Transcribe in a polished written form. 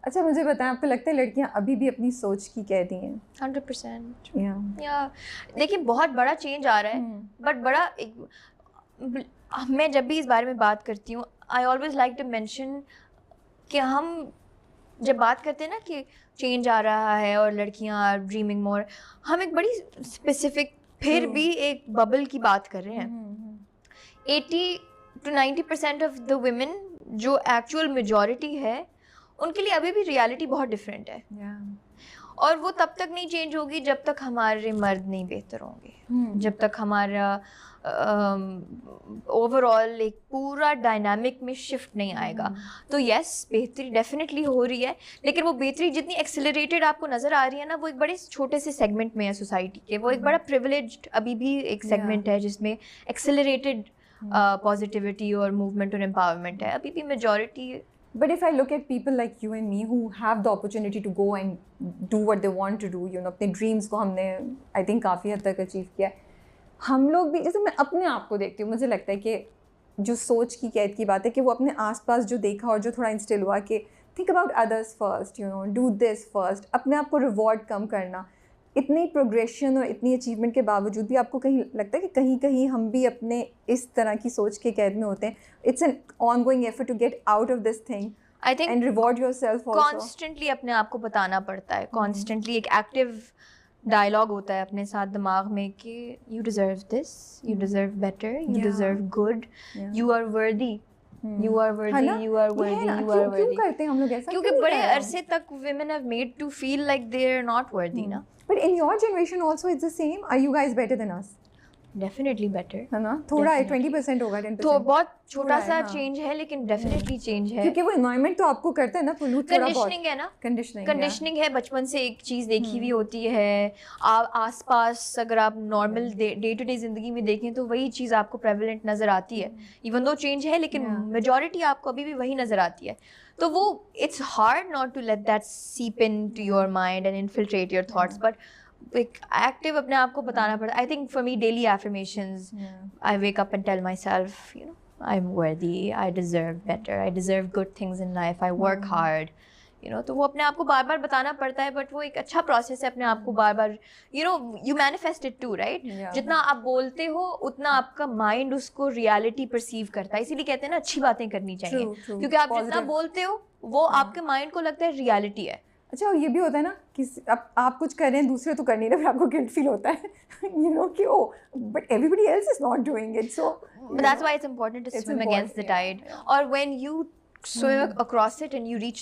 अच्छा मुझे बताएं, आपको लगता है लड़कियां अभी भी अपनी सोच की कैदी हैं? 100%। या देखिए बहुत बड़ा चेंज आ रहा है, बट मैं जब भी इस बारे में बात करती हूँ, I always like to mention कि हम जब बात करते हैं ना कि चेंज आ रहा है और लड़कियां आर ड्रीमिंग मोर, हम एक बड़ी स्पेसिफिक फिर भी एक बबल की बात कर रहे हैं। 80 to 90% ऑफ द वुमेन जो एक्चुअल मेजॉरिटी है, उनके लिए अभी भी रियलिटी बहुत डिफरेंट है। और वो तब तक नहीं चेंज होगी जब तक हमारे मर्द नहीं बेहतर होंगे, जब तक हमारा ओवरऑल एक पूरा डायनामिक में शिफ्ट नहीं आएगा। तो यस, बेहतरी डेफिनेटली हो रही है, लेकिन वो बेहतरी जितनी एक्सेलरेटेड आपको नज़र आ रही है ना, वो एक बड़े छोटे से सेगमेंट में है सोसाइटी के। वो एक बड़ा प्रिविलेज्ड अभी भी एक सेगमेंट है जिसमें एक्सेलरेटेड पॉजिटिविटी और मूवमेंट और एम्पावरमेंट है। अभी भी majority. But if I look at people like you and me who have the opportunity to go and do what they want to do, you know, अपने dreams को हमने I think काफ़ी हद तक अचीव किया है। हम लोग भी, जैसे मैं अपने आप को देखती हूँ, मुझे लगता है कि जो सोच की कैद की बात है कि वो अपने आसपास जो देखा और जो थोड़ा इंस्टिल हुआ कि think about others first, you know, do this first, अपने आप को रिवॉर्ड कम करना। इतनी प्रोग्रेशन और इतनी अचीवमेंट के बावजूद भी आपको कहीं लगता है कि कहीं कहीं हम भी अपने इस तरह की सोच के कैद में होते हैं? It's an ongoing effort to get out of this thing I think and reward yourself also. Constantly अपने आप को बताना पड़ता है, कॉन्स्टेंटली एक एक्टिव डायलॉग होता है अपने साथ दिमाग में कि you deserve this, you deserve better, you deserve good, you are worthy, you are worthy, you are worthy, you are worthy. क्यों करते हैं हम लोग ऐसा? क्योंकि बड़े अरसे तक women have made to feel like they are not worthy ना। But in your generation also it's the same. Are you guys better than us? Definitely better है ना? थोड़ा 20% होगा, 10%। तो बहुत छोटा सा चेंज है, लेकिन डेफिनेटली चेंज है, क्योंकि वो एनवायरनमेंट तो आपको करता है ना पोल्यूट थोड़ा बहुत। कंडीशनिंग है ना, कंडीशनिंग है बचपन से एक चीज़ देखी हुई होती है। आसपास अगर आप नॉर्मल डे टू डे जिंदगी में देखें तो वही चीज़ आपको प्रेवलेंट नज़र आती है, इवन दो चेंज है, लेकिन मेजॉरिटी आपको अभी भी वही नज़र आती है। तो वो it's hard not to let that seep into your mind and infiltrate your thoughts, but एक एक्टिव अपने आप को बताना पड़ता। I think for me daily affirmations, I wake up and tell myself, you know, I am worthy, I deserve better, I deserve good things in life, I work hard, you know. तो वो अपने आप को बार बार बताना पड़ता है, but वो एक अच्छा प्रोसेस है अपने आप को बार बार, you know, you manifest it too, right. जितना आप बोलते हो उतना आपका माइंड उसको रियलिटी परसीव करता है। इसीलिए कहते हैं ना अच्छी बातें करनी चाहिए, क्योंकि आप जितना बोलते हो वो आपके माइंड को लगता है रियलिटी है। अच्छा, और ये भी होता है ना कि आप कुछ कर रहे हैं, दूसरे तो कर नहीं रहे, फिर आपको गिल्ट फील होता है यू नो कि oh but everybody else is not doing it, so that's why it's important to swim against the tide. और when you swim across it and you reach